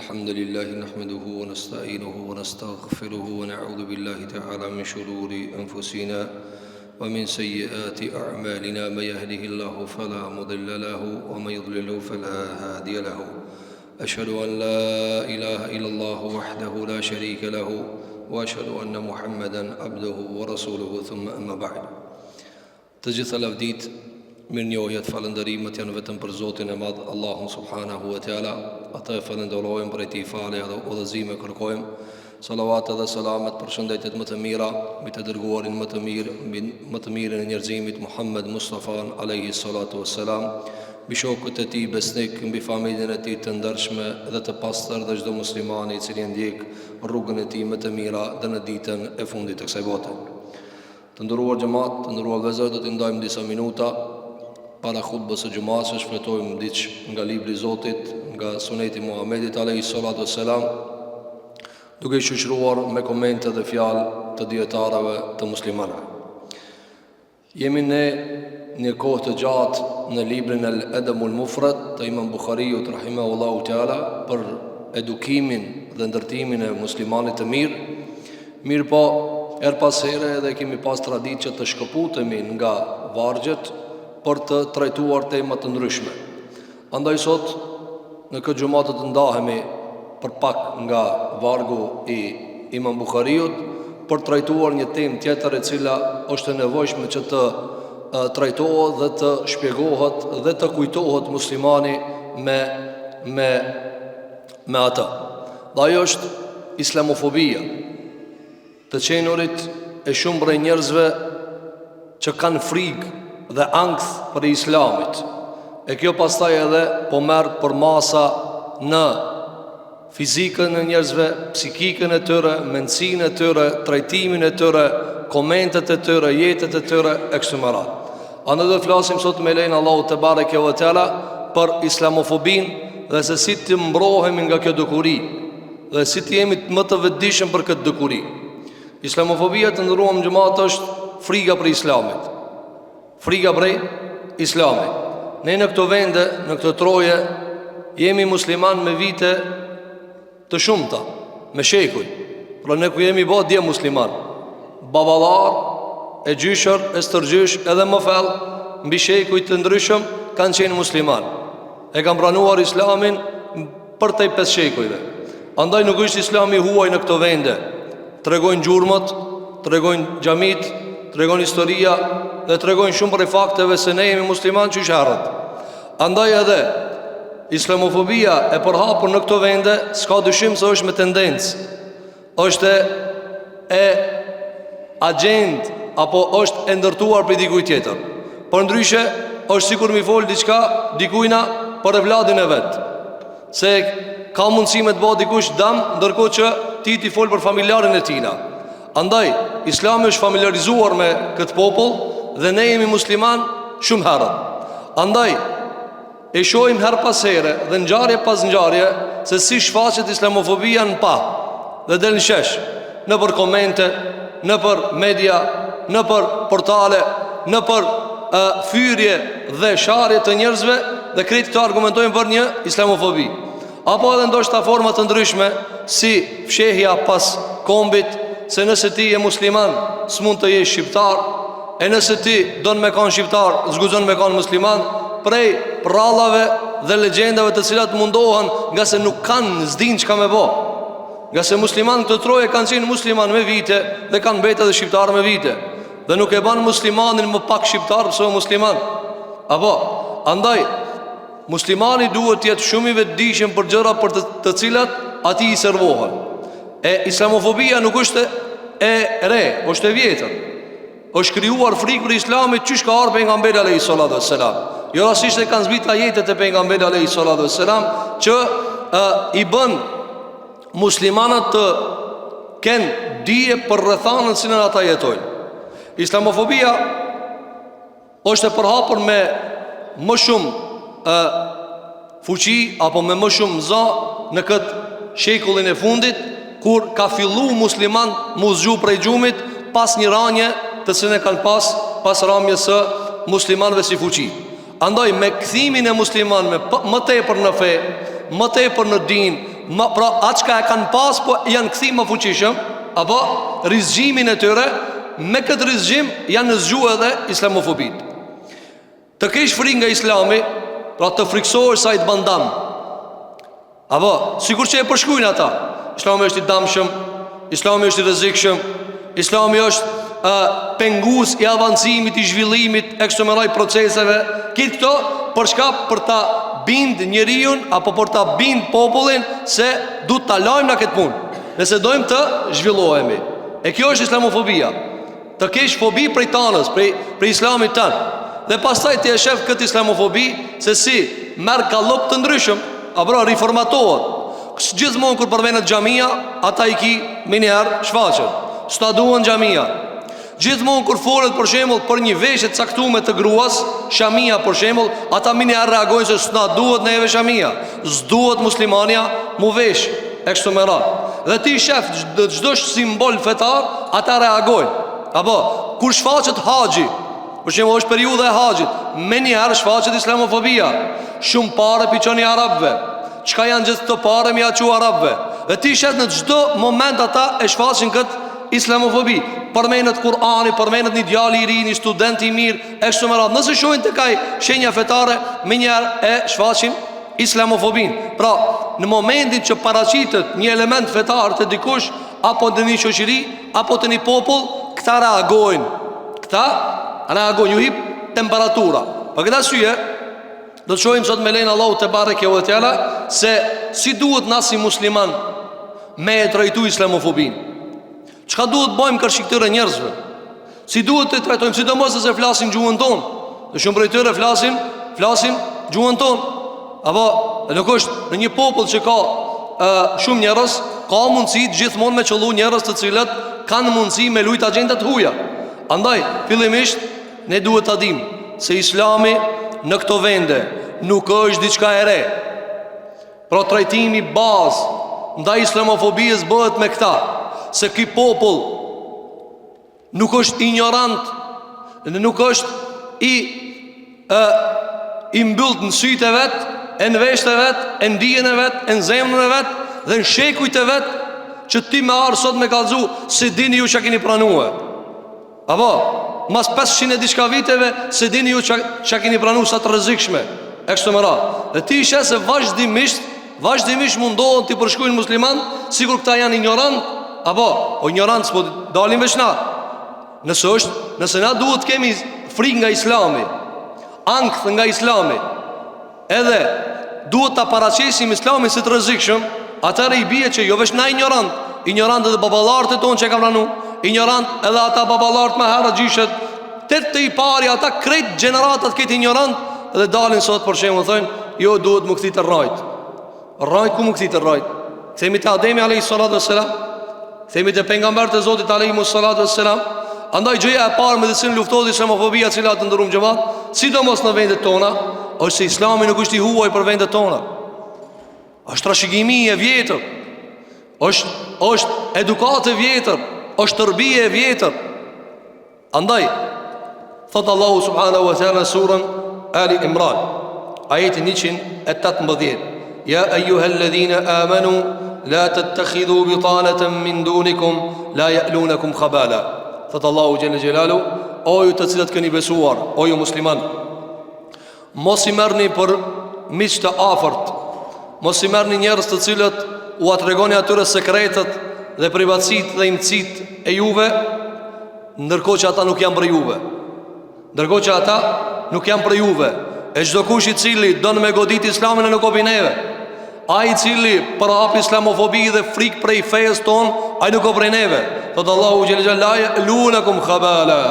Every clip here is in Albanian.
الحمد لله نحمده ونستعينه ونستغفره ونعوذ بالله تعالى من شرور أنفسنا ومن سيئات أعمالنا. من يهده الله فلا مضل له ومن يضلل فلا هادي له. أشهد أن لا إله إلا الله وحده لا شريك له وأشهد أن محمدا عبده ورسوله ثم أما بعد. Të gjitha lavdit, mirënjohjet, falëndërimet janë vetëm për Zotin e Madh, Allahun subhanahu wa taala. Atë e falenderojmë, për ti falë dhe udhëzime kërkojmë. Salavat dhe selamet për shëndetjet më të mira mbi të dërguarin më të mirë, më të mirën e njerëzimit Muhammed Mustafa alayhi salatu wassalam, mbi shokët e tij besnik, mbi familjen e tij të ndershme dhe të pastër dhe çdo muslimani i cili ndjek rrugën e tij më të mira dhe në ditën e fundit të kësaj bote. Të nderuar xhamat, të nderuar vëllezër, do të ndajmë disa minuta para khutbës së xumas, shfletojmë diçka nga libri i Zotit, nga suneti Muhamedit alayhi salatu wassalam, duke i shoqëruar me komente dhe fjalë të dietarëve të muslimanëve. Jemi në një kohë të gjatë në librin Al-Adabul Mufrad të Imam Bukhariut rahimahullahu taala për edukimin dhe ndërtimin e muslimanit të mirë po her pas here edhe kemi pas traditë që të shkëputemi nga vargjet për të trajtuar tema të ndryshme. Andaj sot në këtë xumë të ndahemi për pak nga vargu i Imam Bukhariut për trajtuar një temë tjetër e cila është e nevojshme që të trajtohet dhe të shpjegohet dhe të kujtohet muslimani me atë. Dhe ajo është islamofobia, të qenurit e shumë prej njerëzve që kanë frikë dhe ankth për islamit. E kjo pastaj edhe po merr për masa në fizikën e njerëzve, psikikën e tyre, mendsinë e tyre, trajtimin e tyre, komentet e tyre, jetët e tyre e kështu me radhë. Andaj do të flasim sot me lein Allahu te bareke ve teala për islamofobin dhe se si të mbrohemi nga kjo dukuri dhe si të jemi më të vetëdijshëm për këtë dukuri. Islamofobia, të ndëruam xhamat, është frika për islamit. Frika për islamit. Ne në këto vende, në këto troje, jemi musliman me vite të shumta, me shekuj. Pra ne ku jemi bo dje musliman, baballar, e gjyshër, e stërgjysh, edhe më fell, mbi shekuj të ndryshëm, kanë qenë musliman. E kanë pranuar islamin për të 5 shekujve. Andaj nuk është islami huaj në këto vende. Tregojnë gjurmët, tregojnë xhamit, tregojnë historia dhe tregojnë shumë për fakteve se ne jemi musliman që shërët. Andaj edhe islamofobia e përhapur në këto vende s'ka dyshim se është me tendencë, është e agent apo është e ndërtuar për dikuj tjetër. Por ndryshe është sikur mi fol diçka dikujna për evladin e vet, se ka mundësi me të bëjë dikush dëm, ndërkohë që ti fol për familjarin e tina. Andaj, islami është familiarizuar me këtë popull dhe ne jemi musliman shumë herët. Andaj, e shohim her pas here dhe ngjarje pas ngjarje se si shfaqet islamofobia në pa dhe del në shesh, në për komente, në për media, në për portale, në për fyrje dhe sharje të njerëzve, dhe krejt këto argumentojnë për një islamofobi. Apo edhe ndoshta forma të ndryshme, si fshehja pas kombit, se nëse ti je musliman, s'mund të jesh shqiptar, e nëse ti don me kanë shqiptar, zguzon me kanë musliman, prej prallave dhe legjendave të cilat mundohen nga se nuk kanë zdin çka me bë. Nga se musliman të troje kanë qenë musliman me vite dhe kanë mbetë edhe shqiptar me vite. Dhe nuk e ban muslimanin më pak shqiptar pëse musliman. Apo, andaj, muslimani duhet të jetë shumë i vetëdijshëm për gjëra për të cilat ati i servohen. E islamofobia nuk është e re, është e vjetër. Është krijuar frikë për islamit çish ka ardhur pejgamberi alayhi salatu wassalam. Jo rastisht e kanë zbritur ajetet e pejgamberit alayhi salatu wassalam që i bën muslimanët të kenë dije për rrethanën në cilën ata jetojnë. Islamofobia është e përhapur me më shumë fuqi apo me më shumë za në këtë shekullin e fundit, kur ka fillu musliman mu zgju prej gjumit pas një ranje të cilën e kanë pas ramjes së muslimanëve si fuqi. Andaj me kthimin e muslimanëve më tepër në fe, më tepër në din, Pra atë çka e kanë pas, po janë këthi më fuqishëm, apo rizgjimin e tyre, me këtë rizgjim janë në zgju edhe islamofobit. Të kesh frikë nga islami, pra të friksohesh sa i të bandam, apo sikur që e përshkruajnë ata, islami është i damshëm, islami është i rrezikshëm, islami është pengus i avancimit, i zhvillimit, ekstremalaj proceseve. Këtë këto për shkak për ta bind njeriun, apo për ta bind popullin se du të lajmë në këtë punë, nëse dojmë të zhvillohemi. E kjo është islamofobia. Të kesh fobi prej tanës, prej islamit tënë. Dhe pastaj ti e shef këtë islamofobi se si merr kallop të ndryshëm, apo riformatohet. Gjithmonë kur përmendet xhamia, ata i ki miniher shfaqen. S'ta duan xhamia. Gjithmonë kur folet për shembull për një veshje të caktuar të gruas, shamia për shembull, ata miniher reagojnë se s'na duhet neve shamia. S'duhet muslimania mu vesh ekstomerat. Dhe ti shef çdo simbol fetar, ata reagojnë. Apo kur shfaqet haxhi, për shembull është periudha e haxhit, më njëherë shfaqet islamofobia. Shumë parë piçoni arabëve. Çka janë gjithë këto parë mi aqu arabëve. Dhe ti shet në çdo moment ata e shfaqin këtë islamofobi. Përmendet Kur'ani, përmendet një djalë i ri, një student i mirë, ekstremal. Nëse shohin tek ai shenja fetare, më njëherë e shfaqin islamofobin. Pra, në momentin që paraqitet një element fetar të dikush, apo të një shoqëri, apo të një popull, këta reagojnë. Këta reagojnë, ju hip temperatura. Për këtë arsye, do të shohim sot me lenin Allahu te bareke ve teala se si duhet na si musliman me e trajtu islamofobin. Çka duhet bëjmë kërshi këtyre njerëzve? Si duhet të trajtojmë, sidomos se flasin gjuhën tonë. Dhe shumë prej tyre flasin gjuhën tonë. Apo nuk është në një popull që ka shumë njerëz, ka mundësi gjithmonë me qëllu njerëz të cilët kanë mundësi me lujt agjendat huja. Andaj, fillimisht ne duhet ta dimë se Islami në këto vende nuk është diçka e re. Pra trajtimi bazë ndaj islamofobisë bëhet me këta, se ky popull nuk është ignorant, nuk është i mbyllt në sytë e vet, e në veshët e vet, e në dijen e vet, e në zemrën e vet, dhe në shekujt e vet, që ti me arë sot me kalzu, se dini ju që keni pranue. Apo, mas 500 e diçka viteve, se dini ju që keni pranue sa të rrezikshme, ekstremal. Dhe ti ishe se vazhdimisht mundohen të përshkruajnë musliman, sikur këta janë ignorant, apo, o ignorant s'po dalin veç na. Nëse na duhet të kemi frikë nga Islami, ankth nga Islami, edhe duhet ta paraqesim Islamin si të rrezikshëm, atëherë i bie që jo veç na ignorant edhe baballarët tonë që kanë pranuar, ignorant edhe ata baballarët më herë gjyshet, të i pari ata krejt gjeneratat këtë ignorant, dhe dalin sot për shembull thonë, jo duhet më kthit të rrajt. Rrajt ku më kthit të rrajt? Themi te Ademi alayhis salatu wassalam, themi te pejgamberët e Zotit alayhimus salatu wassalam. Andaj gjëja e parë me të cilën luftohet islamofobia, e cila të ndërum xhamat, sidomos në vendet tona, është se Islami nuk është i huaj për vendet tona. Është trashëgimi e vjetër, është edukatë e vjetër, është tërbije e vjetër. Andaj thot Allahu subhanahu wa taala në surën Ali Imran, ajeti 118: Ya ayyuhalladhina amanu la tattakhidhu bitanatan min dunikum la ya'lunakum khabala. Thot Allahu xhalla xhelalu, o ju të cilët keni besuar, o ju musliman, mos i merrni për miq të afërt, mos i merrni njerëz të cilët u atregoni atyre sekretet dhe privatësitë dhe imësitë e juve, ndërkohë që ata nuk janë për juve. Ndërkohë që ata nuk janë për juve. E çdo kush i cili don me godit Islamin në kopineve, ai i cili përhap islamofobi dhe frikë prej fesë ton, ai nuk o prej neve. Thot Allahu xhel xelaja, lunakum khabala.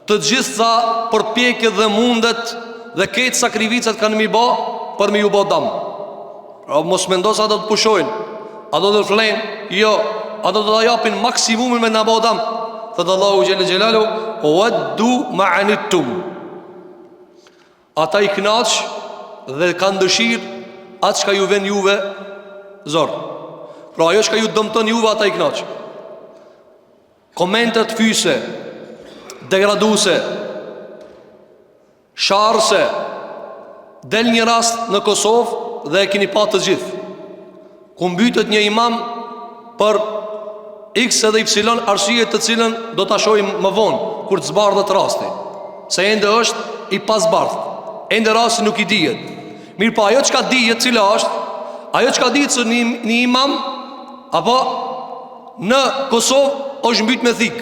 Të gjitha përpjekjet dhe mundet dhe këtë sakrificat kanë mi bë për mi u bë dëm. Mos mendos ata të pushojnë, ata do të flenë, jo, ata do të japin maksimumin me na bë dëm. Thot Allahu xhel xelalu, waddu ma'anittum. Ata i knaq dhe kanë dëshirë atë shka ju ven juve zor. Pra ajo shka ju dëmton juve, ata i knaq. Komentet fyse, degraduse, sharse. Del një rast në Kosovë dhe e keni pa të gjithë. ku mbytet një imam për X edhe Y arsye të cilën do ta shohim më vonë kur të zbardhet rasti. Se ende është i pasbardh. Ende rasti nuk i dihet. Mirë po ajo çka dihet cila është, ajo çka dihet se një imam apo në Kosovë është mbyt me thik.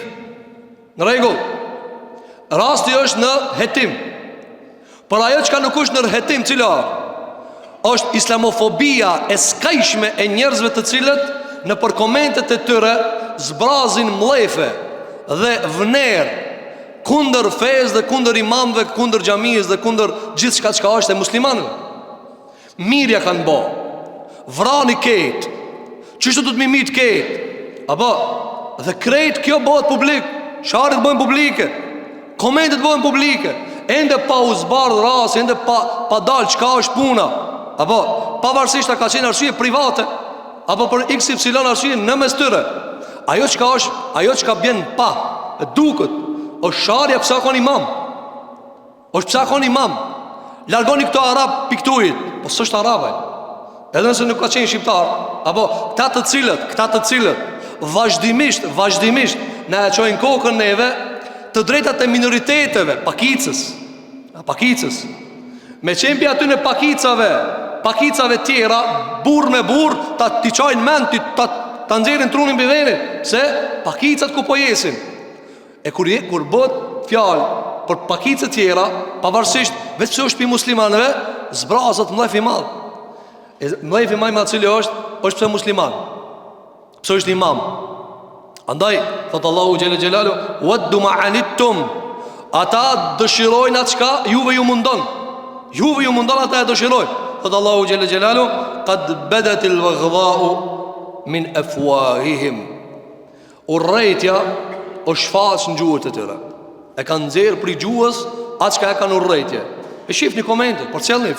Në rregull. Rasti është në hetim. Por ajo çka nuk është në hetim cila është islamofobia e skajshme e njerëzve të cilët në për komentet e tyre zbrazin mlefe dhe vner kundër fez dhe kundër imamve, kundër xhamisë dhe kundër gjithçka çka është e muslimanëve. Mirja kanë bë. Vrani ketë. Çështë do të mit ketë. Apo dhe krejt kjo bëhet publik. Sharit bëhen publike. Komentet bëhen publike. Ende pa u zbardh rasti, ende pa dal çka është puna. Apo pavarësisht a ka qenë arsye private apo për XY arsye në mes tyre. Ajo çka bjen pa duket është sharja pse ka imam. Është pse ka imam. Largoni këto arab piktujit, po s'është arabë. Edhe nëse nuk ka qenë shqiptar, apo këta të cilët vazhdimisht na e çojnë kokën neve të drejtat e minoriteteve, pakicës. Me qenë aty në pakicave tjera, burr me burr, ta t'i çojnë mend, ta nxjerrin trunin mbi venit, se pakicat ku po jesin. E kur bëhet fjalë për pakicë tjera, pavarësisht vetë se është pi muslimanëve, zbrazët mllef i madh. Mllef i madh cili është pse musliman. Pse është imam. Andaj thot Allahu xhelle xhelalu, "Waddu ma'anittum", ata dëshirojnë atë çka juve ju mundon. Juve ju mundon ata e dëshirojnë. Thot Allahu xhelle xhelalu, "Qad badatil baghdha'u min afwahihim." Urrejtja o shfaqë në gjuhët e tyre. E kanë nxjerrë për gjuhës atë çka e kanë urrejtje. E shihni komente, por cellni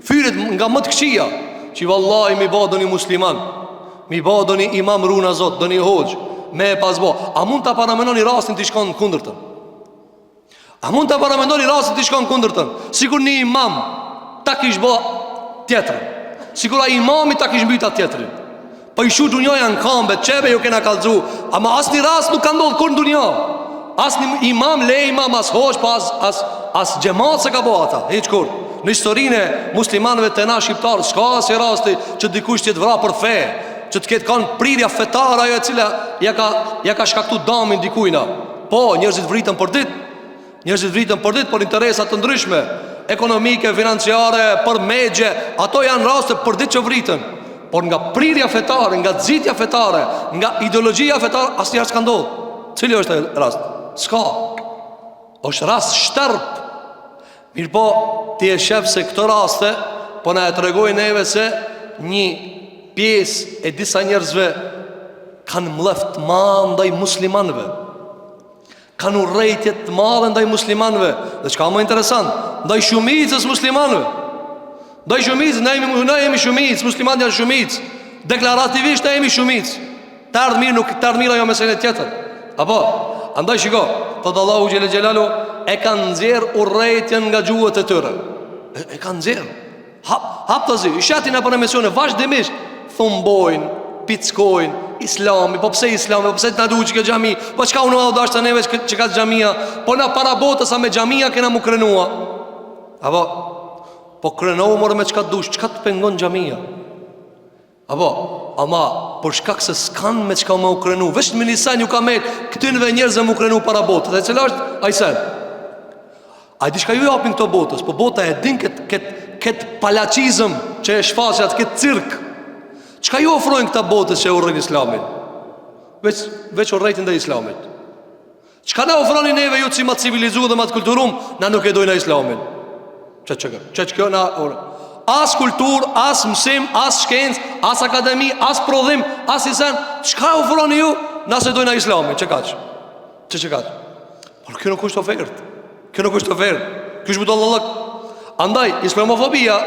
fyryet nga më të këqija, që vallahi mi bë doni musliman, mi bë doni imam runa zot, doni hoxh, me e pasbo. A mund ta paramendoni rastin të shkon kundërtën? A mund ta paramendoni rastin të shkon kundërtën? Sikur një imam ta kish bë tjetër. Sikur ai imami ta kish mbyt atë tjetrin. Po i shu dunjoja në kambe, qebe ju kena kalëzu. Ama asë një rast nuk ka ndodhë kur në dunjo. Asë një imam, le imam, asë hosh, pa asë gjemat se ka bo ata. Heq kur. Në historinë e muslimanëve të na shqiptarë, s'ka asë rasti që dikush tjetë vra për fe, që të ketë kanë prirja fetara ajo e cila ja ka shkaktu damin dikujna. Po, njerëzit vritën për dit, për interesat të ndryshme, ekonomike, financiare, për megje, ato janë raste për dit që vritën. Por nga prirja fetare, nga xitja fetare, nga ideologjia fetare, asnjëherë s'ka ndodhur. Cili është ai rast? S'ka. Është rast shterp. Mirpo ti e shef se këto raste po na e tregojnë neve se një pjesë e disa njerëzve kanë mllef të madh ndaj muslimanëve. Kanë urrejtje të madhe ndaj muslimanëve. Dhe çka më interesant, ndaj shumicës muslimanëve. Ndaj shumicës, ne jemi shumicë, muslimanët janë shumicë. Deklarativisht ne jemi shumicë. Të ardhë mirë, nuk të ardhë mirë ajo meselë tjetër. Apo, andaj shiko, thot Allahu xhelle xhelalu, e kanë nxjerr urrejtjen nga gjuhët e tyre. E kanë nxjerr. Hap të zi, i shatin apo në misione vazhdimisht thumbojnë, pickojnë Islami, po pse Islami, po pse të na duhet që xhami, po çka unë do dashta neve që ka xhamia, po na para botës sa me xhamia kena mu krenua. Apo po krenohu morë me qka dush, qka të pengon xhamia. Apo, ama për shkak se s'kan me qka me u krenu, vesh të minisen ju ka me këtynve njerëzve mu krenu para botët. Dhe cila është ajsen? A di shka ju japin këto botës, po bota e din këtë palacizëm që e shfaqat, këtë cirk. Qka ju ofrojnë këta botës që e urrejnë islamin? Veç urrejtin dhe islamit. Qka ne ofroni neve ju që si ma civilizu dhe ma të kulturum, na nuk e dojnë a islamin? Që kjo na orë. As kultur, as mësim, as shkencë, as akademi, as prodhim, as isen. Çka ofroni ju nëse dojnë a islamin? Që kaq? Por kjo nuk është ofertë. Kjo është budollallëk. Andaj, islamofobia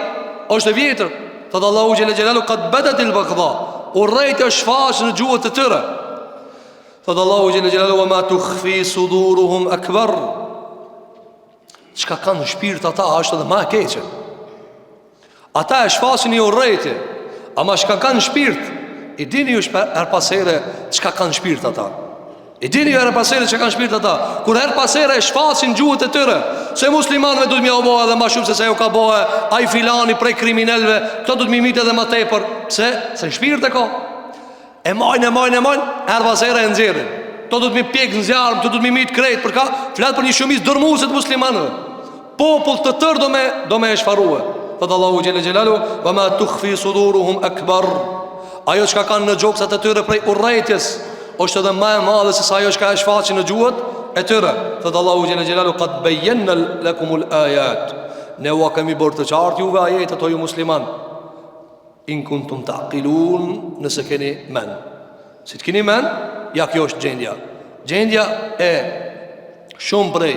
është e vjetër. Thot Allahu xhelle xhelalu, qad badatil baghdha. Urrejtja shfaqet në gjuhët e tyre. Thot Allahu xhelle xhelalu, wa ma tukhfi suduruhum akbar. Çka kanë në shpirt ata është edhe ma e keqe. Ata e shfaqin një urrejtje. Ama shka kanë shpirt, i dini ju her pasere çka kanë shpirt ata. I dini ju her pasere çka kanë shpirt ata. Kur her pasere e shfaqin gjuhët e tyre se muslimanëve duhet m'ia bëhe edhe më shumë se sa ju ka bëhe ai filani prej kriminalëve, këto duhet më mitë edhe më tepër. Pse? Se shpirt e ka. E majnë, her pasere e nxjerrin. Këto duhet më pjek në zjarm, këto duhet më mitë krejt, për ka flet për një shumicë dërmuese të muslimanëve. Popull të tërë do me e shfarue. Thëtë Allahu Gjelle Gjelalu, wa ma tukhfi suduruhum akbar. Ajo që ka kanë në gjoksat e tyre prej urrejtjes është edhe ma e madhe se sa ajo që ka e shfaqin në gjuhët e tyre. Thëtë Allahu Gjelle Gjelalu, qad bejjenna lakumul ajat. Ne ua kemi bërë të qartë juve ajetet o ju musliman. In kuntum ta'qilun, nëse keni men. Si të keni men, ja kjo është gjendja. Gjendja e shumë prej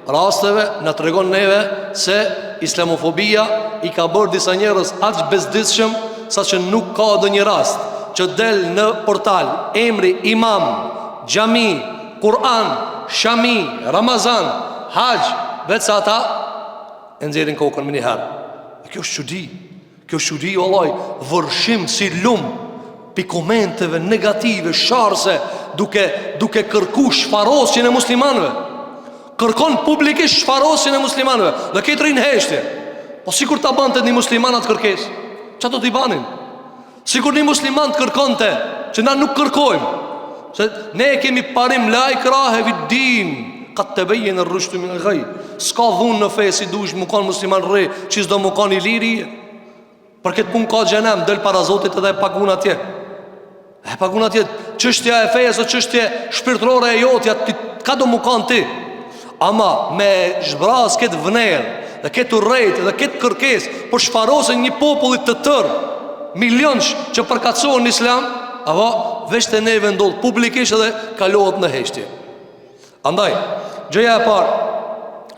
rasteve në të regon neve se islamofobia i ka bërë disa njerëz aq bezdisshëm sa që nuk ka dhe një rast që del në portal emri imam, gjami, Kur'an, shami, Ramazan, haq, vetë sa ata e nxjerrin kokën më një herë. Kjo është çudi. Kjo është çudi, vallai, vërshim si lum pi komenteve negative, sharse, duke kërku shfarosjen e muslimanëve. Kërkon publikisht shfarosjen e muslimanëve dhe këtë rinë heshtje. Po sikur ta bante një musliman atë kërkes, çfarë do t'i banin? Sikur një musliman të kërkonte që na nuk kërkojmë, se ne kemi parim la ikrahe fid din, qad tabayyana ar-rushd min al-ghayy. S'ka dhunë në fe si dush më kanë musliman rre, që s'do më kanë i liri. Për këtë punë ka xhenem, del para Zotit edhe e pagun atje. E pagun atje, çështja e fejes o çështje shpirtërore e jotja, ka do më kanë ti. Ama me zhbraz këtë vënerë dhe këtë urrejt dhe këtë kërkes për shfarosën një popullit të tërë, milionsh që përkatësohen në islam, apo veç të neve ndodh publikisht dhe kalohet në heshtje. Andaj, gjëja e parë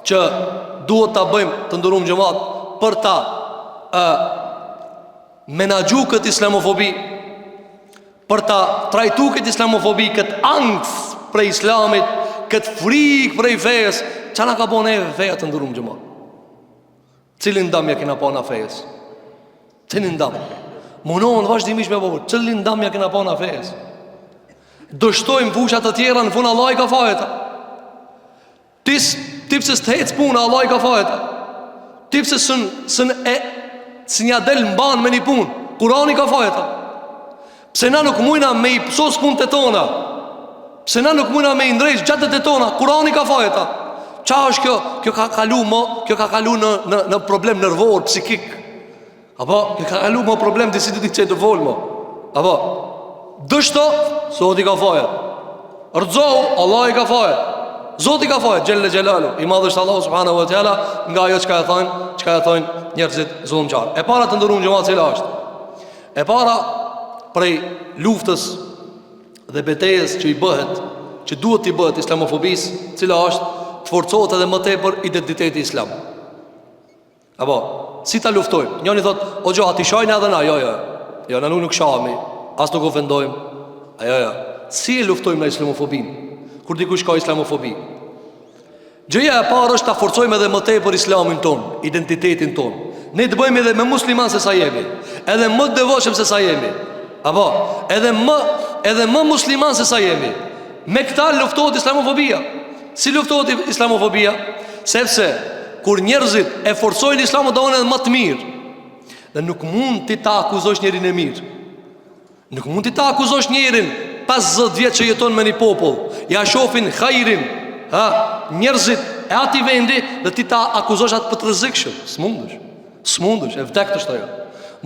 që duhet ta bëjmë të ndërum xhamat për ta menaxhu këtë islamofobi, për ta trajtu këtë islamofobi, këtë angth prej islamit, këtë frikë prej fejes, që na ka po neve feja të ndërum xhamat? Cilin ndamja kena po na fejes? Cilin ndam? Munohen vazhdimisht me popër. Cilin ndamja kena po na fejes? Dështojmë fushat të tjera, në fund Allah i ka fajeta. Tipse s'të hec puna, Allah i ka fajeta. Tipse së nja del mban me një pun, Kurani ka fajeta. Pse na nuk mujna me i pësos punët e tona, pse na nuk mujna me i ndrejsh gjatët e tona, Kurani ka fajeta. Qa është kjo? Kjo ka kalu në problem nervor, psikik. Apo, kjo ka kalu më problem disi të qenë të volmo. Apo, dështo, Zoti ka fajet. Rëzohu, Allah i ka fajet. Zoti ka fajet, Gjelle Gjelalu. I madhështë Allah subhanahu wa ta'ala nga ajo qka e thojnë njerëzit zullumqar. E para të ndërum gjëma cila është. E para prej luftës dhe betejës që i bëhet, që duhet t'i bëhet islamofobis, cila është të forcohet edhe më tepër identiteti islam. Apo, si ta luftojmë? Njëni thot, o gjoha, ti shajnë edhe na, jo, na nuk shahemi, as nuk ofendojmë. Jo. Si e luftojmë në islamofobin? Kur dikush ka islamofobi? Gjëja e parë është ta forcojmë edhe më tepër islamin ton, identitetin ton. Ne të bëjmë edhe me musliman se sa jemi, edhe më të devotshëm se sa jemi. Apo, edhe më musliman se sa jemi. Me këta luftohet islamofobia. Si luftohet islamofobia? Sepse kur njerëzit e forcojnë islamin do edhe më të mirë. Dhe nuk mund ti ta akuzosh njerin e mirë. Nuk mund ti ta akuzosh njerin 50 vjet që jeton me një popull, ja shohin hajrin, njerëzit e ati vendi, dhe ti ta akuzosh atë për të rrezikshëm. S'mundesh, e vdek të shtoja.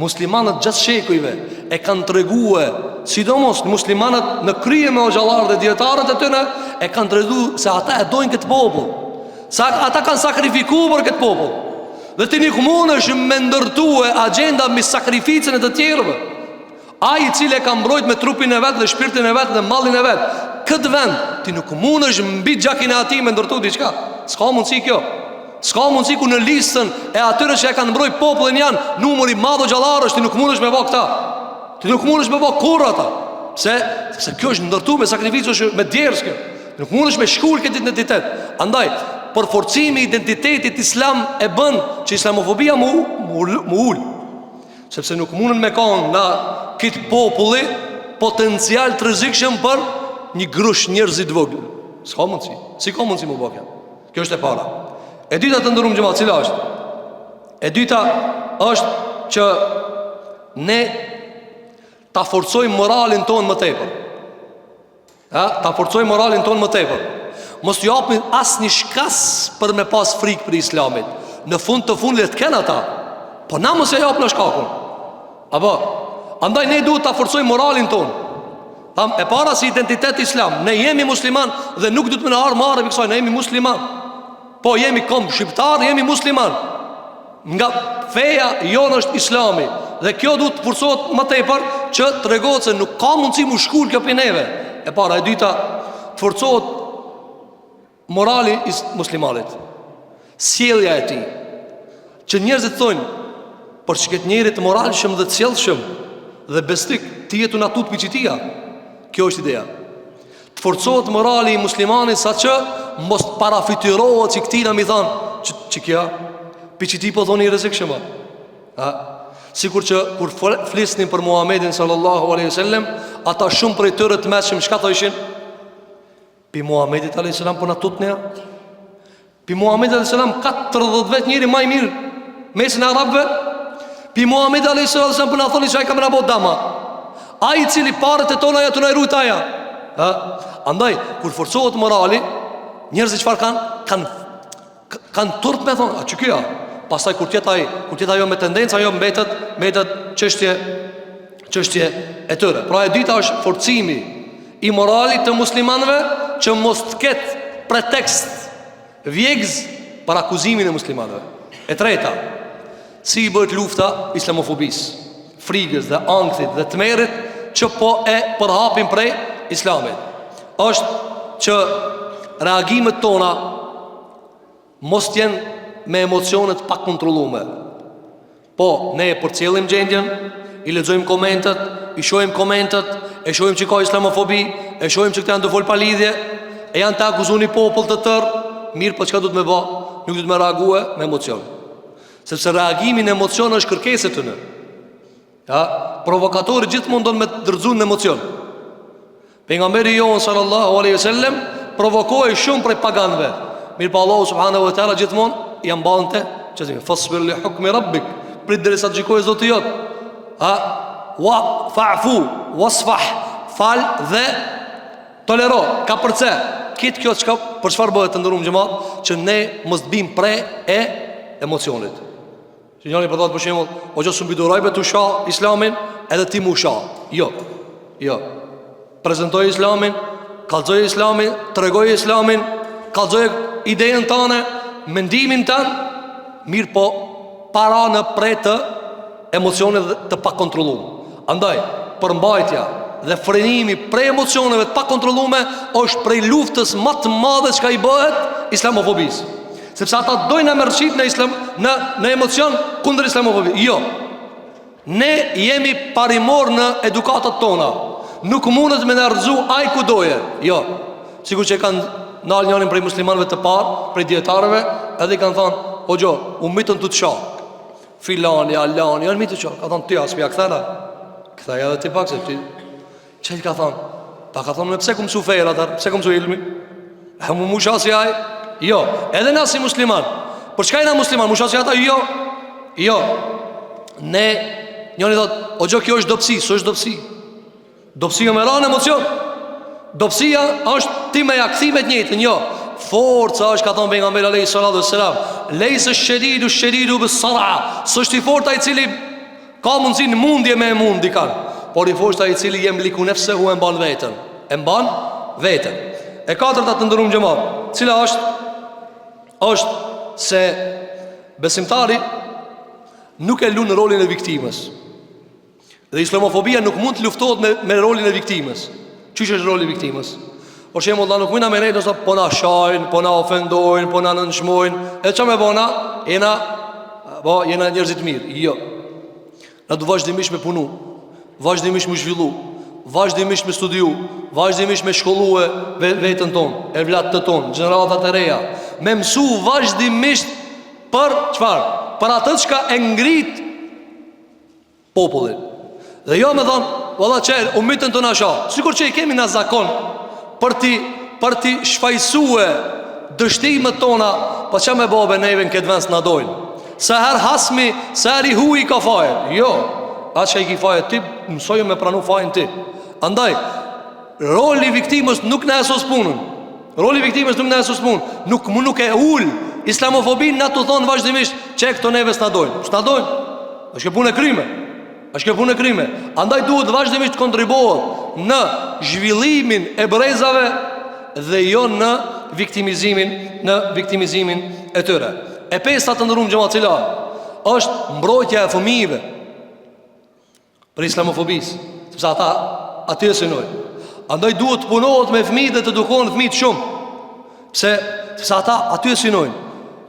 Muslimanët gjatë shekujve e kanë treguar, sidomos muslimanët në krye me xhallarët dhe dietarët e tyre, e kanë treguar se ata e dojnë këtë popull. Sa ata kanë sakrifikuar për këtë popull. Dhe ti nuk mundesh me ndërtue agenda me sakrificën e të tjerëve. Ai i cili e ka mbrojt me trupin e vet dhe shpirtin e vet dhe mallin e vet, këtë vend ti nuk mundesh mbi gjakin e atij me ndërtu diçka. S'ka mundësi kjo. S'ka mundësi ku në listën e atyre që e kanë mbrojt popullin janë numri i madh xhallarësh, ti nuk mundesh me bë këta. Ti nuk mundesh me bë kurrë ata. Pse kjo është ndërtuar me sakrificë, me djersh kjo. Nuk mundesh me shkul këtë identitet. Andaj, për forcimi i identitetit islam e bën që islamofobia mu ul. sepse nuk mundën me kanë nga këtë populli potencial të rrezikshëm për një grush njerëzit vogël. S'ka mundsi. Si ka mundsi më bëkja? Kjo është e para. E dyta të ndërum xhamat, cila është? E dyta është që ne ta forcojmë moralin tonë më tepër. Ta forcojmë moralin tonë më tepër. Mos t'ju japim asnjë shkas për me pas frikë për Islamit. Në fund të fundit të kenë ata, po na mos e jap në shkakun. Apo, andaj ne duhet ta forcojmë moralin tonë. Tham, e para si identitet islam. Ne jemi musliman dhe nuk duhet më në arë marë kësaj, ne jemi musliman. Po jemi kom shqiptar, jemi musliman. Nga feja jonë është islami. Dhe kjo duhet të forcohet më tepër që të regohet se nuk ka mundësi mu shkull kjo për neve. E para, e dyta, të forcohet morali muslimanit, sjellja e tij. Që njerëzit thonë, por që këtë njerit moralshëm dhe të sjellshëm dhe besnik, ti jetu na tut piqitia. Kjo është ideja. Të forcohet morali i muslimanit sa që mos të parafitirohet që këtina mi thanë që kja piqiti po thoni i rrezikshëm. Sikur që kur flisnin për Muhamedit sallallahu alaihi wasallam, ata shumë prej tyre të mëshëm çka thoshin? Pi Muhamedit alaihi salam po na tutnja. Pi Muhamedit alaihi salam 40 vet njëri më i mirë mesin e arabëve. Pi Muhamedit alaihi salam po na thoni se ai ka më bot dama. Ai i cili parët e tona ja të na rujt aja. Andaj kur forcohet morali, njerëzit çfarë kanë turp me thonë, a që kjo? Pastaj kur tjetë ajo me tendencë, ajo mbetet çështje e tëre. Pra e dyta është forcimi i moralit të muslimanëve që mos të ketë pretekst vjegz për akuzimin e muslimanëve. E treta, si i bëhet lufta islamofobisë, frikës dhe ankthit dhe tmerrit që po e përhapin prej islamit. Është që reagimet tona mos t'jenë me emocionet pa kontrollume. Po, ne e përcjellim gjendjen, i lexojmë komentet, i shohim komentet, e shohim që ka islamofobi, e shohim që këta janë të fol pa lidhje, e janë të akuzoni popull të tërë, mirë, po çka duhet me bë? Nuk duhet me reague me emocion. Sepse reagimi në emocion është kërkesë e tyre. Provokatori gjithmonë don me dërzuar në emocion. Pejgamberi jon sallallahu alaihi wasallam provokoi shumë prej paganëve. Mirë pa Allahu subhanahu wa taala gjithmonë i ambante, që thënë fasbir li hukmi rabbik, prit derisa të gjykojë Zoti jot. Wa fa'fu wasfah, fal dhe tolero, ka përce. Kitë kjo çka për çfarë bëhet të ndërum xhamat, që ne mos bim pre e emocionit. Që njëri po thotë për shembull, o jo sumbi durojbe tu shoh islamin, edhe ti mu shoh. Jo. Prezantoj islamin, kallzoj islamin, tregoj islamin, kallzoj idenë tënde, mendimin tënd, mirë po para në pre të emocioneve të pakontrolluar. Andaj, përmbajtja dhe frenimi prej emocioneve të pakontrolluara është prej luftës më të madhe që i bëhet islamofobisë. Sepse ata dojnë me rëqit në islam, në emocion kundër islamofobisë. Jo. Ne jemi parimor në edukatat tona. Nuk mundet me në rëzu aj ku doje. Jo. Sikur që kanë nalë njërin prej muslimanëve të parë, prej djetarëve, edhe i kanë thonë, o gjo, u mitën të shak. Filani, alani, janë mitë të shak. Ka thonë, ty aspja këthena. Këthej edhe ti pak se ti. Që i ka thonë? Ta ka thonë, me pse ku mësu fejra tërë, pse ku mësu ilmi? E mu shasi aj? Jo, edhe na si musliman. Për çka jena musliman? Mu shasi ata? Jo. Ne, njëni thotë, o gjo, kjo është dopsi, së është dopsi. Dopsia me ranë emocion. Dopsia është ti me jakthimet njëtën, jo. Forca është, ka thonë pejgamberi alayhi salatu wassalam, lejse shedidu bës sara. Së është i forta i cili ka mundësi në mundje me e mundi kanë, por i forta i cili jem liku nefsehu e mban vetën. E mban vetën. E katërta të ndërum xhamat, cila është se besimtari nuk e lunë rolin e viktimës. Dhe islamofobia nuk mund të luftohet me rolin e viktimës. Çish është roli i viktimës? Por shembull, Allah nuk mund na merret ose po na shajnë, po na ofendojnë, po na nënçmojnë. E çfarë më bëna? Jena njerëz të mirë. Jo. Na do vazhdimisht me punu, vazhdimisht me zhvillu, vazhdimisht me studiu, vazhdimisht me shkollue veten tonë, evlatët tonë, gjeneratat e reja, me mësu vazhdimisht për çfarë? Për atë çka e ngrit popullin. Dhe jo me thonë, valla qërë, umitën të nasha, sikur që i kemi në zakon për ti shfajsue dështimet tona, pa që me bobe neve në këtë vend s'na dojnë. Se her hasmi, se her i hu i ka fajnë. Jo, atë që i ki fajnë ti, mësojë me pranu fajnë ti. Andaj, roli viktimës nuk në esos punën. Roli viktimës nuk në esos punën. Nuk e ullë islamofobin në të thonë vazhdimisht që e këto neve s'na dojnë. S'na dojnë, është ke punë e kryme. është kjo punë e krime. Andaj duhet vazhdimisht kontribuohet në zhvillimin e brezave dhe jo në viktimizimin e tyre. E pesta të ndërum gjëma cila është mbrojtja e fëmijëve për islamofobisë, sepse ata aty e synojnë. Andaj duhet të punohet me fëmijë dhe të edukohen fëmijët shumë, sepse ata aty e synojnë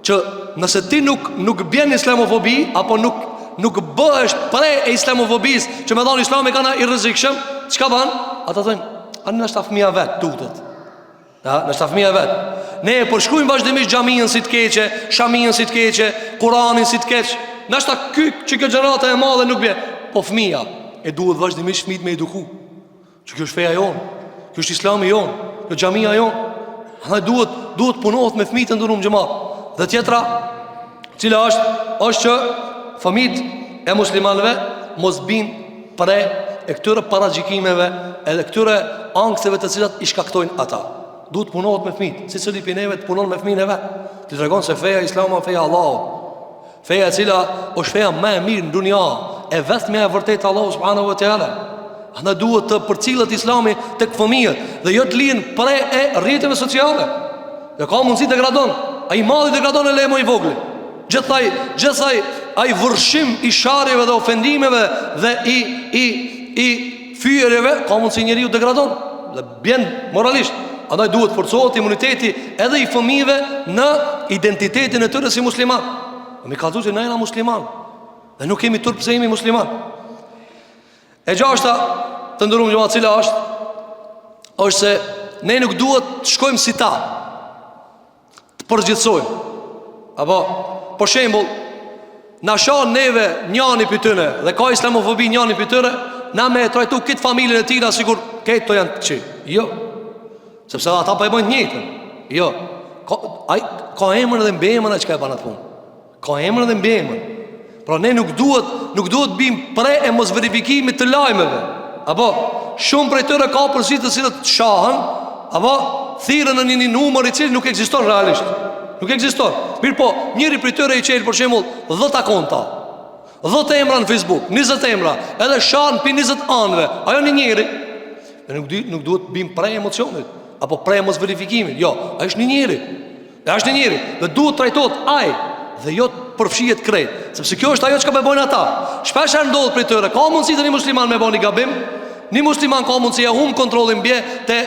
që nëse ti nuk bjen islamofobi apo nuk bëhesh prej e islamofobisë, që me thonë islami kana i rrezikshëm, çka bën? Ata thonë, "Anë na shtaf fëmia vet tutet." Ja, na shtaf fëmia vet. Ne e përshkruajmë vazhdimisht xhamin si të keqe, shamin si të keqe, Kur'anin si të keq. Na shtaf ky që kjo gjenerata e madhe nuk bie. Po fëmia e duhet vazhdimisht fëmijët me eduku. Që kjo është feja jonë, kjo është islami jonë, kjo xhamia jonë. Andaj duhet punohet me fëmijët e ndurum xhamat. Dhe tjetra, cila është që fëmijët e muslimanëve mos bin pre e këtyre paragjikimeve edhe këtyre anktheve të cilat i shkaktojnë ata. Duhet punohet me fëmijët, si cili pineve të punon me fëmijën e vet. Ti tregon se feja islama feja Allahut. Feja e cila është feja më e mirë në dunja, e vetmja e vërtetë Allahu subhanahu wa taala. Andaj duhet të përcillet islami tek fëmijët dhe jo të lihen pre e rrjeteve sociale. Dhe ka mundësi të gradon. Ai malli degradon e lemo i vogël. Gjithsej ai vërshim i sharjeve dhe ofendimeve dhe i fyerjeve ka mundësi njeriu degradon dhe bjen moralisht. Andaj duhet forcohet imuniteti edhe i fëmijëve në identitetin e tyre si musliman. Mi ka thënë se ne jemi musliman dhe nuk kemi turp pse jemi musliman. E gjashta të ndërum gjëma cila është se ne nuk duhet të shkojmë si ta, të përgjithsojmë. Apo, për shembull, na shoh neve njani për tëne dhe ka islamofobi njani për tëre, na me trajtu këtë familjen e tina sigur këtë to janë të qi. Jo, sepse ata pa e bojnë njëtën. Jo, ka emër dhe mbemën e që ka e banat punë. Ka emër dhe mbemën. Pra ne nuk duhet bim pre e mos verifikimit të lajmeve. Apo, shumë prej tëre ka përsi të cilët të shahën, apo, thirën në një numër i cilë nuk ekziston realisht. Nuk ekziston. Mirë po, njëri prej tëre i qelë për shembull 10 akonta, 10 emra në Facebook, 20 emra, edhe shahën për 20 anëve. Ajo një njëri. Nuk duhet bim pre emocionit, apo pre mos verifikimit. Jo, ajo është një njëri. Është një njëri. Dhe duhet trajtohet ai dhe jo përfshihet krejt, sepse kjo është ajo që ka bojnë ata. Shpesh ndodh prej tyre, ka mundësi të një musliman me bëni gabim, një musliman ka mundësi e humb kontrollin mbi te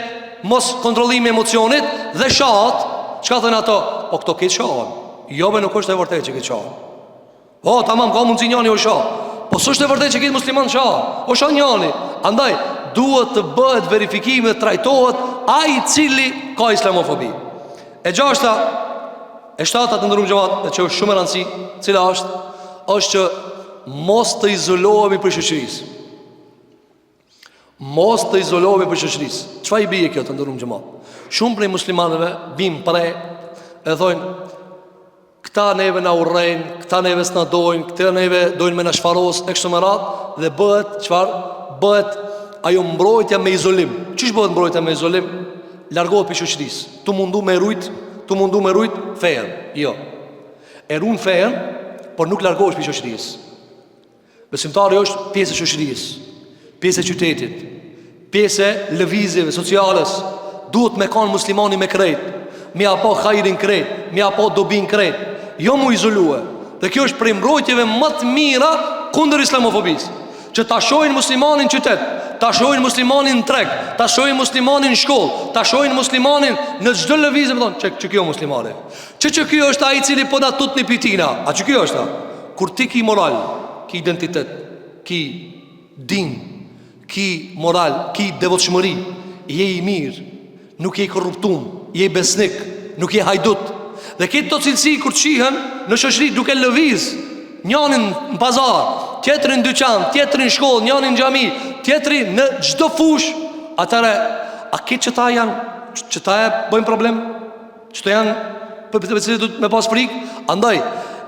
mos kontrollimi i emocionit dhe shahat, çka thënë ato? Po këto këtë shahan. Jo, be nuk është e vërtetë që këtë shahan. Po, tamam, ka mundësi njani o shah. Po s'është e vërtetë që këtë musliman shah. O shah njani. Andaj duhet të bëhet verifikimi dhe trajtohet ai i cili ka islamofobi. E gjashta, e shtata të ndërum gjëmat, që është shumë e rëndësi, cila është që mos të izolohemi për shoqërisë. Mos të izolohemi për shoqërisë. Çfarë i bie kjo të ndërum gjëmat? Shumë prej muslimanëve bim pre e thonë këta neve na urrejnë, këta neve s'na dojnë, këta neve dojnë me na shfaros e kështu me radhë dhe bëhet çfarë? Bëhet ajo mbrojtja me izolim. Çish bëhet mbrojtja me izolim? Largohet për shoqërisë. Tu mundu me rujt fejen. Jo. E ruan fejen, por nuk largohesh për shoqërisë. Besimtari është pjesë e shoqërisë, pjesë e qytetit, pjesë e lëvizjeve sociales. Duhet me kanë muslimani me krejt, mi apo hajrin krejt, mi apo dobin krejt, jo mu izolue. Dhe kjo është prej mbrojtjeve më të mira kundër islamofobisë, që ta shohin muslimanin në qytet, ta shohin muslimanin në treg, ta shohin muslimanin në shkollë, ta shohin muslimanin në çdo lëvizje, më thonë, që kjo muslimani. Që kjo është ai i cili po na tut në pitina. A që kjo është? Kur ti ki moral, ki identitet, ki din, ki moral, ki devotshmëri, je i mirë, nuk je korruptum, je besnik, nuk je hajdut. Dhe këtë të cilësi kur të shihen në shoqëri duke lëviz, njënin në pazar, tjetrin në dyqan, tjetrin në shkollë, njënin në xhami, tjetri në çdo fush, atëre a këtë që ta janë, që ta e bëjnë problem, që ta janë për cilët du të me pas frikë. Andaj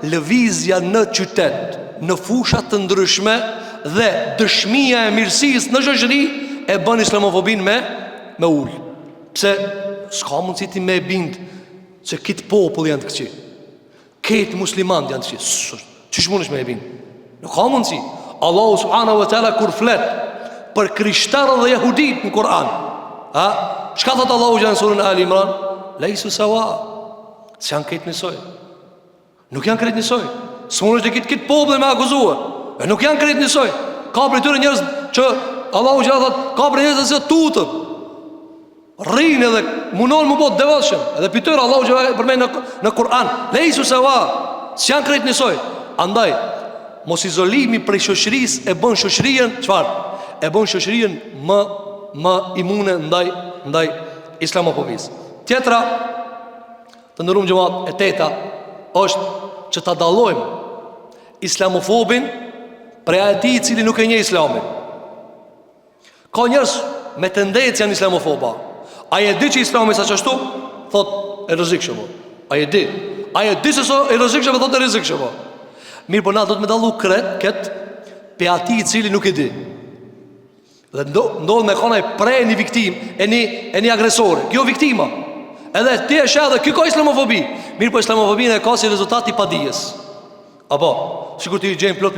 lëvizja në qytet, në fushat të ndryshme dhe dëshmia e mirësisë në shoqëri e bën islamofobin me ul. Pse s'ka mundësi ti me bind se këtë popull janë të këqij, këtë musliman janë të këqij. Çish mundesh me e bind? Nuk ka mundësi. Allahu subhanahu wa taala kur flet për krishterët dhe jehudit në Kur'an, çka thot Allahu në surën Ali Imran? Laisu sawa. S'janë këtë njësoj. Nuk janë këtë njësoj. S'mundesh të këtë popull me akuzue. Nuk janë këtë njësoj. Ka për tyre njerëz që Allahu thot, ka për njerëz që tutën, rrinë edhe munon më bot devotshëm. Edhe për tyre Allahu përmend në Kur'an, laisu sawa. S'janë këtë njësoj. Andaj mos izolimi prej shoqërisë e bën shoqërinë çfarë? E bën shoqërinë më imune ndaj islamofobisë. Tjetra, të ndërum xhamat, e teta është që ta dallojmë islamofobin prej atij i cili nuk e njeh Islamin. Ka njerëz me tendencë janë islamofoba. Ai e di që Islami sa çashtu, thot e rrezikshëm. Ai e di se so e rrezikshëm, thot e rrezikshëm. Mirë, po na do të me dallu këtë pe ati i cili nuk e di. Dhe ndodh me konaj prej një viktim e një agresore. Kjo viktima. Edhe ti e sheh dhe kjo ka islamofobi. Mirë, po islamofobinë e ka si rezultat i padijes. Apo, sikur ti gjen plot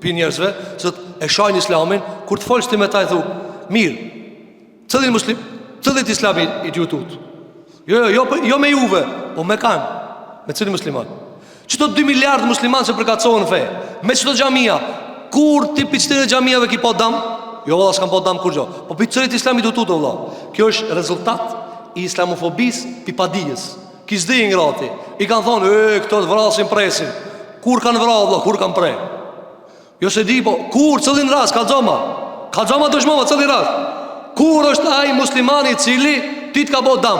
për njerëzve se e shajnë Islamin, kur të folsh ti me ta i thu, mirë, cëllit Islami i t'ju tut? Jo me juve, po me kanë, me cili musliman. Qëto 2 miliard musliman që përkacohen fe, me qëto xhamia, kur ti piçtin e xhamiave ki po dam? Jo valla, s'kam po dam kur gjo. Po për cëllit Islami t'ju tut, valla. Kjo është rezultat i islamofobis pi padijes. Ki s'di ngrati. I kanë thonë, këto të vrasin presin. Kur kanë vra, valla, kur kanë prej? Jo se di, po, kur, cëllin rast, kalzoma dëshmova, cëllin rast. Kur është ai muslimani cili ti t'ka bo dam?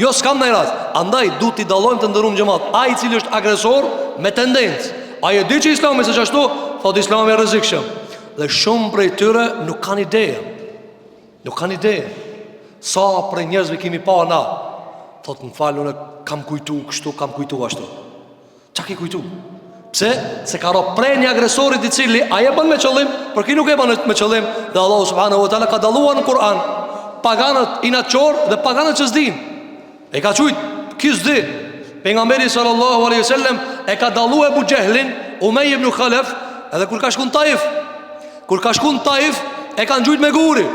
Jo, s'kam në i rast. Andaj, du t'i dalojmë të ndërum gjëmat. Ai cili është agresor me tendencë. Ai e di që Islami se qashtu, thot Islami e rrezikshëm. Dhe shumë prej tyre nuk kanë ideja. Nuk kanë ideja. Sa prej njerëzve kemi pa na, thot më falë, unë kam kujtu kështu, kam kujtu ashtu. Qa ki kujtu? Pse? Se ka ro prej një agresorit i cili a je bën me qëllim, për ki nuk e bën me qëllim. Dhe Allah subhanahu wa ta'ala ka daluar në Kur'an paganët inaçor dhe paganët që zdin. E ka qujt ki zdi. Pejgamberi sallallahu alaihi wasallam e ka dalu Ebu Gjehlin, Umej ibn Khalaf, edhe kur ka shkun Taif. Kur ka shkun Taif, e kanë gjujt me guri.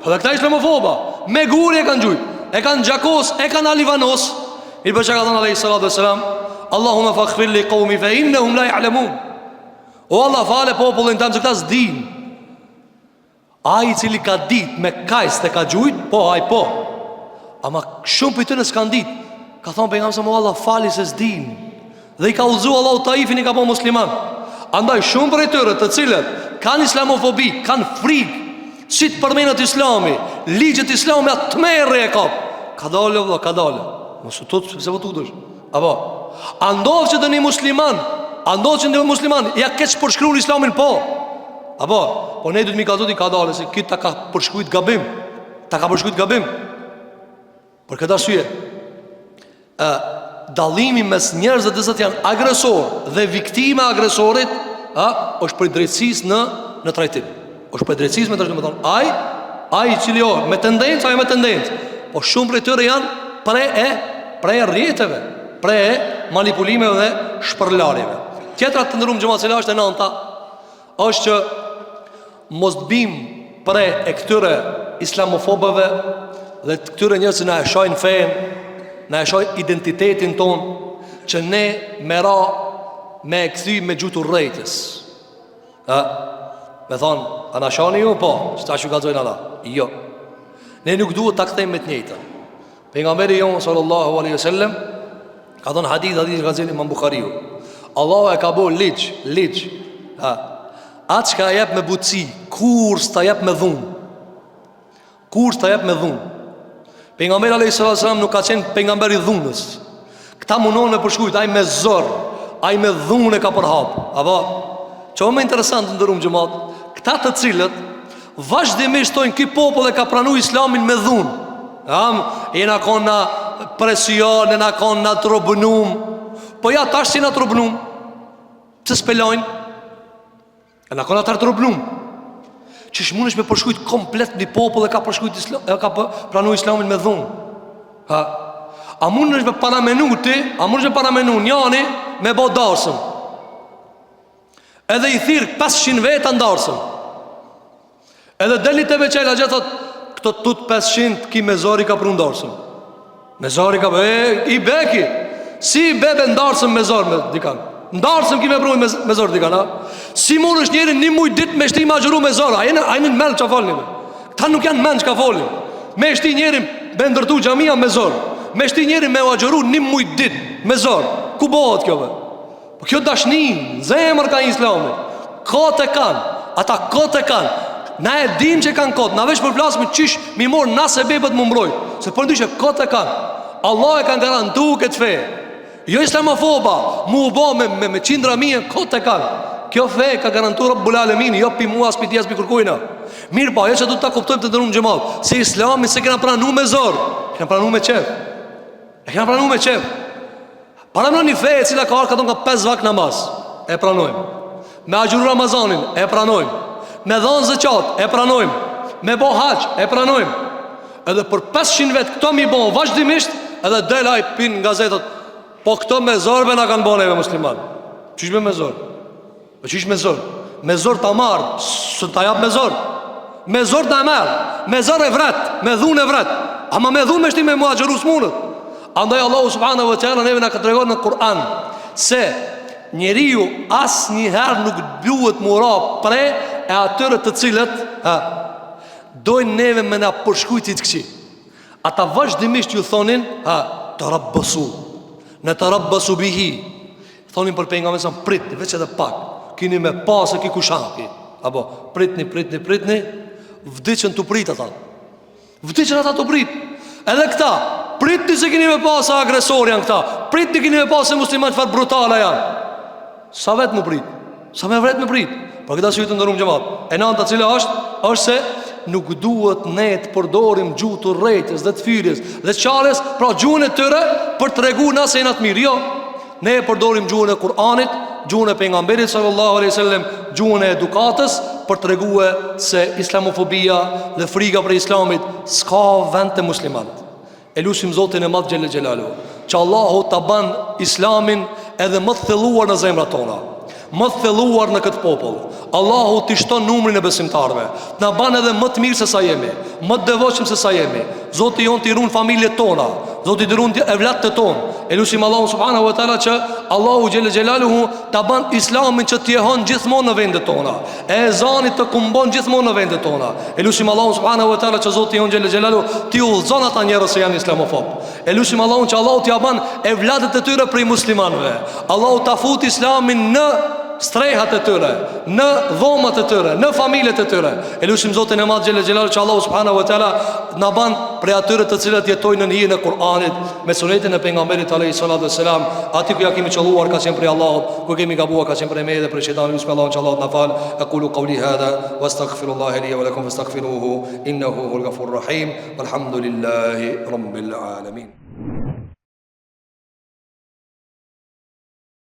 Edhe këta islamofoba, me guri e kanë gjujt. E kanë gjakos, e kanë alivanos. I për që ka thënë alaihi salatu wassalam, Allahumma faghfir li qaumi fa innahum la ya'lamun. O Allah, fale popullin tam se këta s'din. Ai i cili ka dit me kajs të ka gjujt, po, ai po. Ama shumë për të në s'kan dit. Ka thonë pejgamberi se mo Allah fali se s'din. Dhe i ka udhëzu Allahu Taifin, i ka po musliman. Andaj shumë për e tërë të cilët kanë islamofobi, kanë frikë, si të përmenat Islami, ligjet Islami atë të merë e kap. Ka dole, vëlla, ka dole. Mosë të të se vëtu dësh. Apo, andovë që të një musliman, ja keqë përshkru në Islamin, po. Apo, po ne du të mi ka zoti ka dole, se këtë ta ka përshkrujt gabim. Ta ka përshkrujt gabim. Për këtë arsye, dallimi mes njerëzve të cilët janë agresor dhe viktima e agresorit, është për drejtësisë në trajtim. Është për drejtësisë me trajtim, do të thonë, ai i cili me tendencë, ai me tendencë. Po shumë prej tyre janë prej rrjeteve, prej manipulimeve dhe shpërlarjeve. Tjetra të ndërum xhamat cila është e nënta, është që mos bim prej e këtyre islamofobëve dhe këtyre njerëz që na e shojnë fen, na e shojnë identitetin ton, që ne me këthy me gjutur rejtës. Me thonë, a na shani ju? Po, qëta që kalzojnë Allah? Jo. Ne nuk duhet ta kthejmë me të njëjtën. Pejgamberi jon sallallahu alaihi wasallam ka thënë hadith që ka thënë Imam Buhariu. Allahu e ka bërë ligj. Atë që ka jep me butësi, kur s'ta jep me dhunë. Pejgamberi alayhi sallam nuk ka qenë pejgamberi dhunës. Këta mundon me përshkujt, ai me zor, ai me dhunë ka përhap. Apo çfarë më interesant ndërum xhamat, këta të cilët vazhdimisht thonë ky popull e ka pranuar Islamin me dhunë. Jena kona presion, jena kona trobnum. Po ja tash si na trobnum. Pse spelojnë? Jena kona tar trobnum. Çish mundesh me përshkujt komplet një popull e ka përshkujt Islam, e ka pranuar Islamin me dhunë. A mundesh me paramenu ti, a mundesh me paramenu njani me bë darsëm. Edhe i thirr 500 veta ndarsëm. Edhe deli te veçela gjatë thot, këto tut 500 ki me zori ka pru ndarsëm. Me zori ka i beki. Si i bebe ndarsëm me zor me dikan. Ndarsëm ki me pru me zor dikan. Si mund është njeri një muj dit me shti ma gjëru me zor. A jenë men që folni. Ta nuk janë men që ka folni. Me shti njeri me ndërtu gjamia me zor. Me shti njeri me u agjëru një muj dit me zor. Ku bëhet kjo be? Po kjo dashnin, zemër ka Islami. Kote kanë. Ata kote kanë. Na e dim që kanë kote. Na veç për flasë me qish mi morë nasë e bebet më mbroj. Se për ndyshe kote kanë. Allah e kanë garantu këtë fe. Jo islamofoba. Mu u bo me qindra mije kote kanë. Kjo fe ka garantu Rabbul Alamin. Jo pi mua, pi tjes, pi kërkujna. Mirë pa, që du të ta kuptojmë të dërum gjemal. Se Islami se kena pranu me zor. Kena pranu me qef. E kena pranu me qef. Paramno një fe e cila ka arka tonë ka 5 vak namaz. E pranojmë. Me agjuru Ramazanin. E pranojmë. Me dhonë zëqat. E pranojmë. Me bo haq. E pranojmë. Edhe për 500 vetë këto mi bo vazhdimisht. Edhe delaj pin nga zetët. Po këto me zorbe na kanë bo neve musliman. Qish me zor? Qish me zor? Me zor ta marë. Së ta jap me zor. Me zor ta merë. Me zor e vret. Me dhun e vret. Ama me dhun me shti me mua gjëru s'munët. Andaj Allahu subhanahu wa ta'ala neve na ka treguar në Kur'an se njeriu as njëherë nuk duhet mura pre e atyre të cilët dojnë neve me na përshkujtit këqi. Ata vazhdimisht ju thonin të rabbasu. Në të rabbasu bihi. Thonin për pejgamberin sa pritni, veç edhe pak. Kini me pasë ki kushanki. Apo pritni. Vdiqën të prit ata. Vdiqën ata të prit. Edhe këta pritni se kini me pasë agresor janë këta. Pritni kini me pasë muslimat farë brutale janë. Sa vetë më prit. Sa me vret më prit. Për këta si ju të ndërum gjemat. E nanta cila është se nuk duhet ne të përdorim gjuhë të rrejtës dhe të fyrjes dhe qarës, pra gjuhën e tëre për të regu nëse e në të mirë. Jo, ne përdorim gjuhën e Kur'anit, gjuhën e pejgamberit sallallahu alaihi wasallam, gjuhën e edukatës për të regu se islamofobia dhe frika për Islamit s'ka vend të muslimanët. E lusim Zotin e Madh Xhelel Xhelalu që Allahu ta ban Islamin edhe më të thelluar në zemrat tona, më të thelluar në këtë popull. Allahu t'i shton numrin e besimtarve, na ban edhe më të mirë se sa jemi, më të devotshëm se sa jemi. Zoti jon t'i ruan familjet tona, Zoti t'i ruan evlatët tonë. E lutim Allahu subhanahu wa taala që Allahu Xhelel Xhelaluhu ta ban Islamin që t'i ehon gjithmonë në vendet tona, e ezanit të kumbon gjithmonë në vendet tona. E lutim Allahu subhanahu wa taala që Zoti jon Xhelel Xhelaluhu t'i udhëzon ata njerëz që janë islamofob. E lutim Allahun që Allahu t'i ban evlatët e tyre prej muslimanëve. Allahu ta fut Islamin në strehat e tyre, në dhomat e tyre, në familjet e tyre. E lutim Zotin e Madh Xhelel Xhelalu që Allahu subhanahu wa taala na ban prej atyre të cilët jetojnë në hijen e Kur'anit me sunetin e pejgamberit alayhi salatu wassalam. Ati ku ja kemi qelluar ka qenë prej Allahut, ku kemi gabuar ka qenë prej me dhe prej shejtanit. Lutim Allahun që Allahu na fal. Aqulu qawli hadha wastaghfirullaha li wa lakum fastaghfiruhu innahu huwal ghafurur rahim. Walhamdulillahi rabbil alamin.